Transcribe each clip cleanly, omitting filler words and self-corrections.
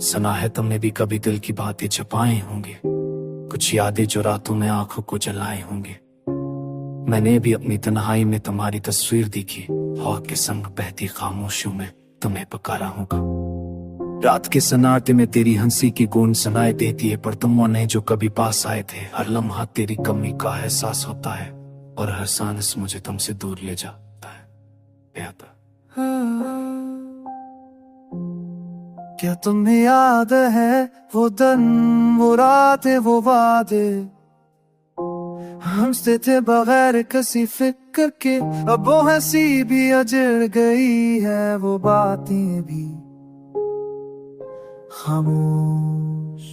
सुना है तुमने भी कभी दिल की बातें छुपाई होंगी, कुछ यादें जो रातों में आंखों को जलाए होंगी। मैंने भी अपनी तन्हाई में तुम्हारी तस्वीर देखी, हवा के संग बहती खामोशियों में तुम्हें पुकारा होगा। रात के सन्नाटे में तेरी हंसी की गूंज सुनाई देती है, पर तुम वो नहीं जो कभी पास आए थे। हर लम्हा तेरी कमी का एहसास होता है और हर सांस मुझे तुमसे दूर ले जाता है। याद क्या तुम्हें याद है वो दिन, वो रातें, वो वादे हमसे थे बगैर किसी फिक्र के। अब वो हंसी भी अजड़ गई है, वो बातें भी खामोश।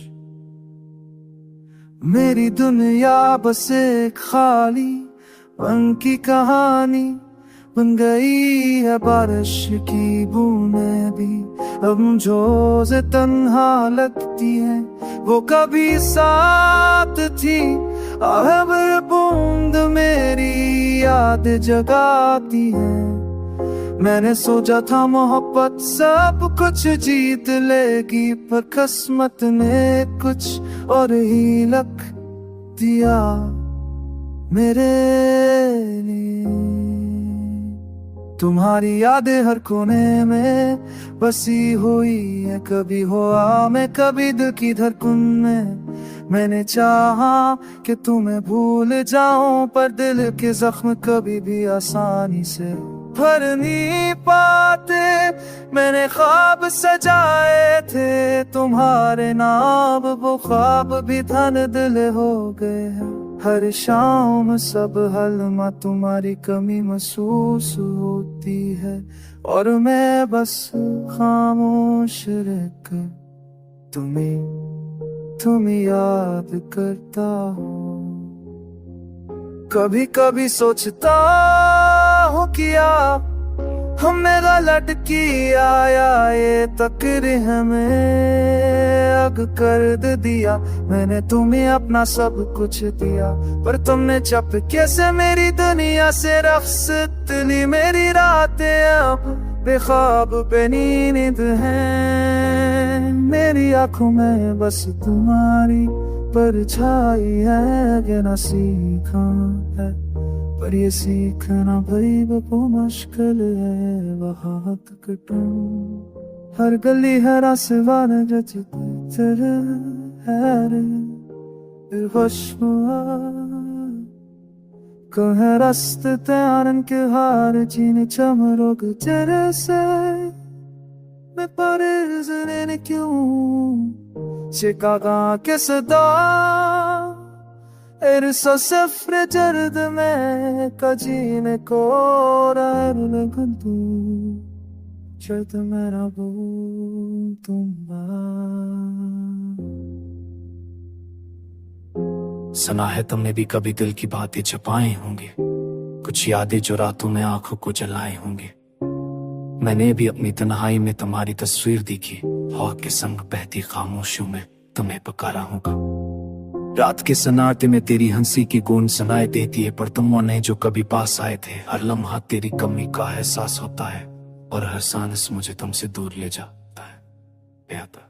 मेरी दुनिया बस एक खाली पन की कहानी बन गई है, बारिश की बूंदें भी अब मुझे से तन्हा लगती है। वो कभी साथ थी, अब बूंद मेरी याद जगाती है। मैंने सोचा था मोहब्बत सब कुछ जीत लेगी, पर किस्मत ने कुछ और ही लिख दिया मेरे लिए। तुम्हारी यादें हर कोने में बसी हुई है, कभी हुआ मैं कभी दिल की धड़कन में। मैंने चाहा कि तुम्हें भूल जाऊं, पर दिल के जख्म कभी भी आसानी से भर नहीं पाते। मैंने ख्वाब सजाए थे तुम्हारे नाम, वो ख्वाब भी धन दिल हो गए हैं। हर शाम सब हलमा तुम्हारी कमी महसूस होती है, और मैं बस खामोश रहकर तुम्हें याद करता हूँ। कभी कभी सोचता हूँ किया हमने गलत किया, या ये तकदीर हमें अग कर दिया। मैंने तुम्हें अपना सब कुछ दिया, पर तुमने चपके से मेरी दुनिया से रख्सत ली। मेरी रातें अब बेख्वाब बेनींद हैं, मेरी आंखों में बस तुम्हारी परछाई है। ये ना सीखा है, पर ये सीखना भाई वो मुश्किल है। वहाँ कटूं हर गली है रास्ता जचती तरह है रे खुशबुआ। कहे रास्ते त्यारन के हार जीने चमरोग तेरे से मैं परेशान ने क्यों शिकागा के सदा एरसा सफर जर्द में कजीने को लगू चलत मेरा वो तुम। सुना है तुमने भी कभी दिल की बातें छुपाई होंगी, कुछ यादें जो रातों में आंखों को जलाए होंगी। मैंने भी अपनी तन्हाई में तुम्हारी तस्वीर देखी, हवा के संग बहती खामोशियों में तुम्हें पुकारा होगा। रात के सन्नाटे में तेरी हंसी की गूंज सुनाई देती है, पर तुम वो नहीं जो कभी पास आए थे। हर लम्हा तेरी कमी का एहसास होता है और हर सांस मुझे तुमसे दूर ले जाता है। याद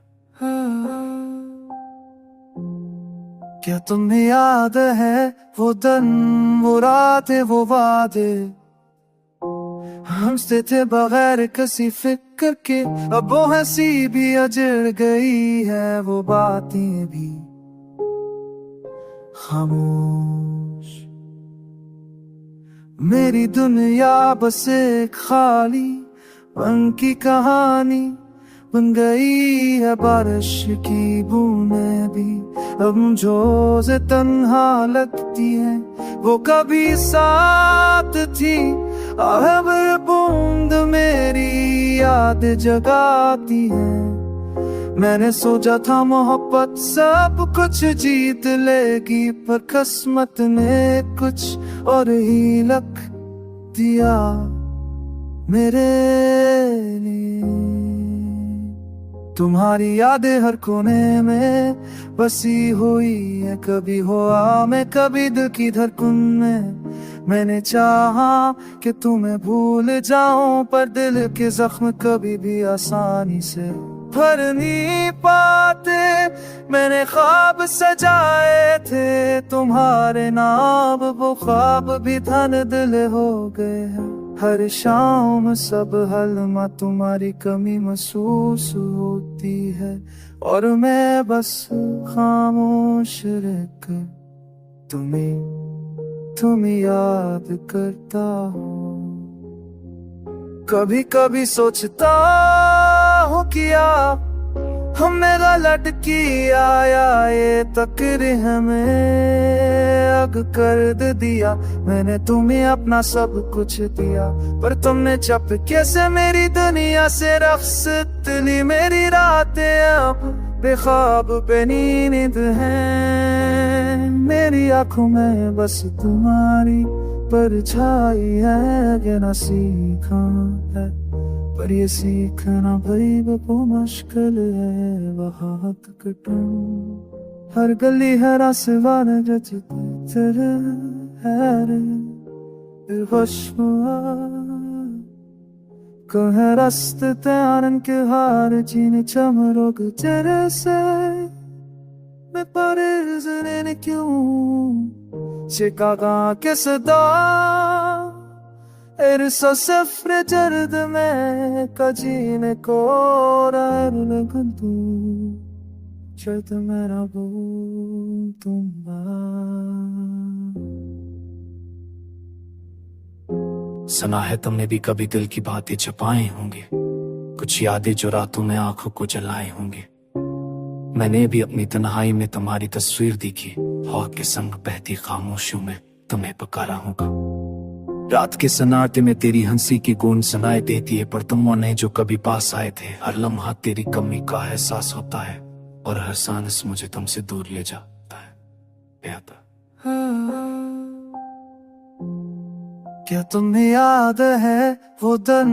क्या तुम्हें याद है वो दिन, वो रातें, वो वादे हमसे थे बगैर किसी फिक्र के। अब वो हंसी भी अजड़ गई है, वो बातें भी खामोश। मेरी दुनिया बस एक खाली पन की कहानी बन गई है, बारिश की बूंदें भी अब मुझे से तन्हा लगती है। वो कभी साथ थी, अब बूंद मेरी याद जगाती है। मैंने सोचा था मोहब्बत सब कुछ जीत लेगी, पर किस्मत ने कुछ और ही लिख दिया मेरे लिए। तुम्हारी यादें हर कोने में बसी हुई है, कभी हुआ मैं कभी दिल की धड़कन में। मैंने चाहा कि तुम्हें भूल जाऊं, पर दिल के जख्म कभी भी आसानी से भर नहीं पाते। मैंने ख्वाब सजाए थे तुम्हारे नाम, वो ख्वाब भी धन दिल हो गए हैं। हर शाम सब हलमा तुम्हारी कमी महसूस होती है, और मैं बस खामोश रहकर तुम्हें याद करता हूँ। कभी कभी सोचता हूँ किया हमें गलत किया, या ये तकदीर हमें अग कर दिया। मैंने तुम्हें अपना सब कुछ दिया, पर तुमने चप कैसे मेरी दुनिया से रख्सत ली। मेरी रातें अब बेख्वाब बेनींद हैं, मेरी आंखों में बस तुम्हारी परछाई है। ये ना सीखा है, पर ये सीखना भाई वो मुश्किल है। बहुत कठिन हर गली है रास्ता जचती तेरे है रे खुशबुआ। कहे रास्ते त्यारन के हार जीने चमरोग तेरे से। मैं परेशान ने क्यों शिकागा के सदा इरसा सफर जर्द में कजीने को लगू शर्त मेरा वो तुम सुना है तुमने भी कभी दिल की बातें छुपाए होंगे, कुछ यादें जो रातों में आंखों को जलाए होंगे। मैंने भी अपनी तन्हाई में तुम्हारी तस्वीर देखी, हवा के संग बहती खामोशियों में तुम्हें पुकारा होगा। रात के सन्नाटे में तेरी हंसी की गूंज सुनाई देती है, पर तुम वो नहीं जो कभी पास आए थे। हर लम्हा तेरी कमी का एहसास होता है, और हर सांस मुझे तुमसे दूर ले जाता है। याद क्या तुम्हें याद है वो दिन,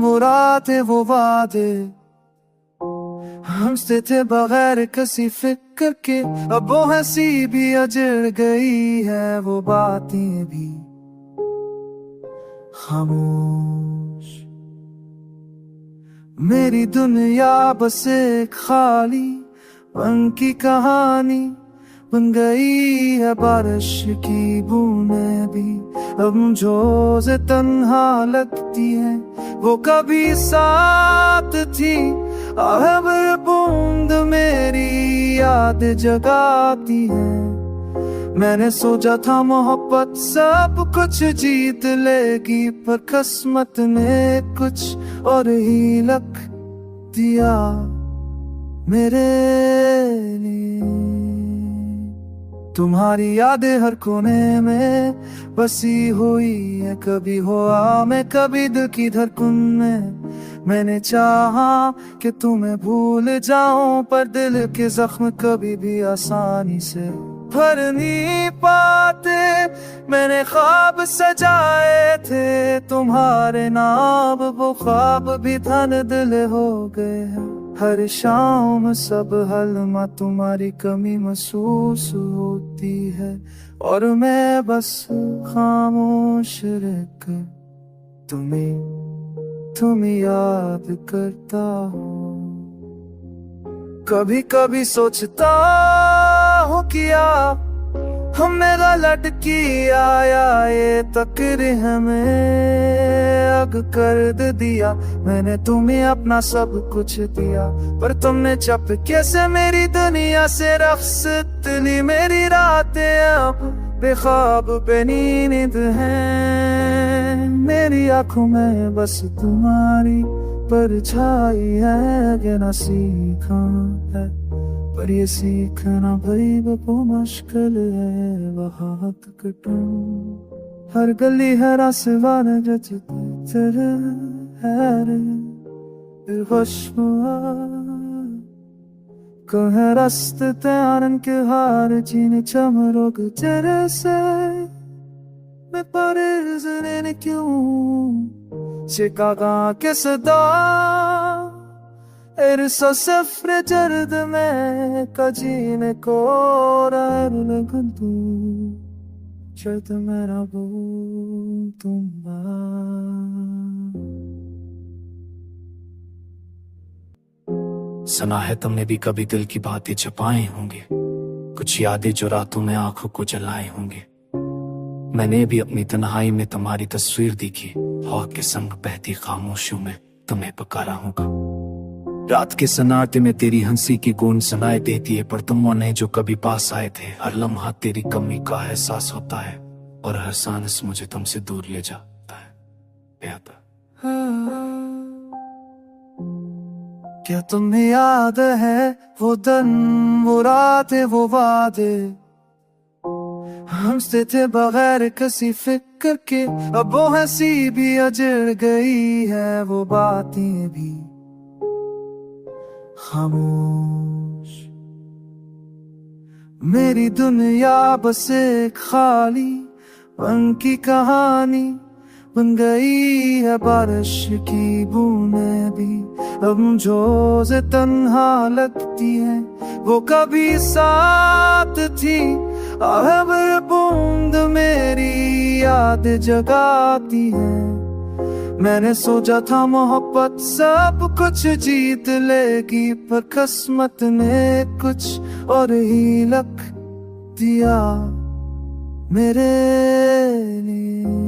वो रातें, वो वादे हमसे थे बगैर किसी फिक्र के। अब वो हंसी भी अजड़ गई है, वो बातें भी खामोश। मेरी दुनिया बस एक खाली मन की कहानी बन गई है। बारिश की बूंदें भी अब जो से तन्हा लगती है, वो कभी साथ थी। अब बूंद मेरी याद जगाती है। मैंने सोचा था मोहब्बत सब कुछ जीत लेगी, पर किस्मत ने कुछ और ही लिख दिया मेरे लिए। तुम्हारी यादें हर कोने में बसी हुई है, कभी हुआ मैं कभी दिल की धड़कन में। मैंने चाहा कि तुम्हें भूल जाऊं, पर दिल के जख्म कभी भी आसानी से भर नहीं पाते। मैंने ख्वाब सजाए थे तुम्हारे नाम, वो ख्वाब भी धन दिल हो गए हैं। हर शाम सब हलमा तुम्हारी कमी महसूस होती है, और मैं बस खामोश रहकर तुम्हें याद करता हूँ। कभी कभी सोचता हूँ किया हमने गलत किया, या ये तकदीर हमें अग कर दिया। मैंने तुम्हें अपना सब कुछ दिया, पर तुमने चप कैसे मेरी दुनिया से रख्सत ली। मेरी रातें अब बेख्वाब बेनींद हैं, मेरी आंखों में बस तुम्हारी परछाई है। ये ना सीखा है, पर ये सीखना भाई वो मुश्किल है। बहुत कठिन हर गली है रास्ता जचती तेरे है रे खुशबुआ। कहे रास्ते त्यारन के हार जीने चमरोग तेरे से। मैं परेशान ने क्यों शिकागा के सदा इरसा सफर जर्द में कजीने को लगू शर्त मेरा वो तुम सुना है तुमने भी कभी दिल की बातें छुपाए होंगे, कुछ यादें जो रातों में आंखों को जलाए होंगे। मैंने भी अपनी तन्हाई में तुम्हारी तस्वीर देखी, हवा के संग बहती खामोशियों में तुम्हें पुकारा होगा। रात के सन्नाटे में तेरी हंसी की गूंज सुनाई देती है, पर तुम वो नहीं जो कभी पास आए थे। हर लम्हा तेरी कमी का एहसास होता है और हर सांस मुझे तुमसे दूर ले जाता है। याद क्या तुम्हें याद है वो दिन, वो रातें, वो वादे हमसे थे बगैर किसी फिक्र के। अब वो हंसी भी अजड़ गई है, वो बातें भी खामोश। मेरी दुनिया बस एक खाली पन की कहानी बन गई है, बारिश की बूंदें भी अब मुझे से तन्हा लगती है। वो कभी साथ थी, अब बूंद मेरी याद जगाती है। मैंने सोचा था मोहब्बत सब कुछ जीत लेगी, पर किस्मत ने कुछ और ही लिख दिया मेरे लिए।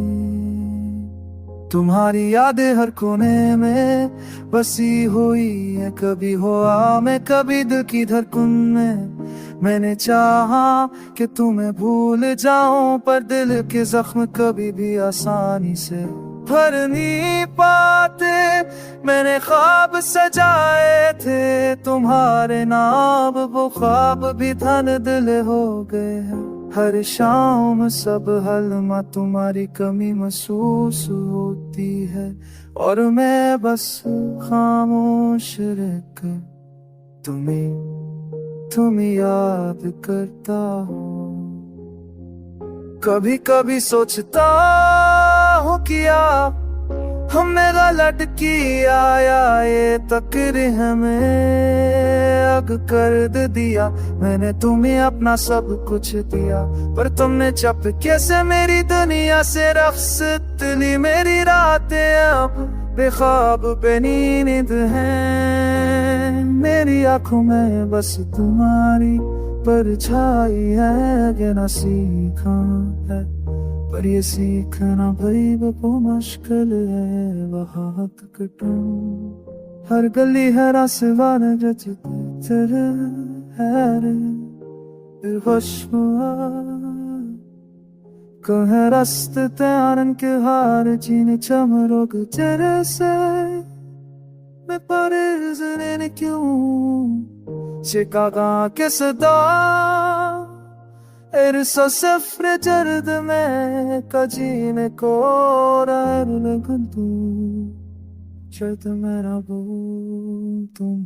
तुम्हारी यादें हर कोने में बसी हुई है, कभी हुआ में कभी दिल की धड़कन में। मैंने चाहा कि तुम्हें भूल जाऊं, पर दिल के जख्म कभी भी आसानी से भर नहीं पाते। मैंने ख्वाब सजाए थे तुम्हारे नाम, वो ख्वाब भी धन दिल हो गए हैं। हर शाम सब हलमा तुम्हारी कमी महसूस होती है, और मैं बस खामोश रहकर तुम्हें याद करता हूँ। कभी कभी सोचता हूँ किया हमने गलत किया, या ये तकदीर हमें अग कर दिया। मैंने तुम्हें अपना सब कुछ दिया, पर तुमने चपके से मेरी दुनिया से रख्सत ली। मेरी रातें अब बेख्वाब बेनींद हैं, मेरी आंखों में बस तुम्हारी परछाई है। कहना सीखा है, पर ये सीखना भाई वो मुश्किल है। वहाँ कटूं हर गली है रास्ता जचती तरह है रे खुशबुआ। कहे रास्ते त्यारन के हार जीने चमरोग जैसे मैं परेशान ने क्यों शिकागा के सदा इरसा सफर जर्द में कजीने को लगन तू शायद मेरा तुम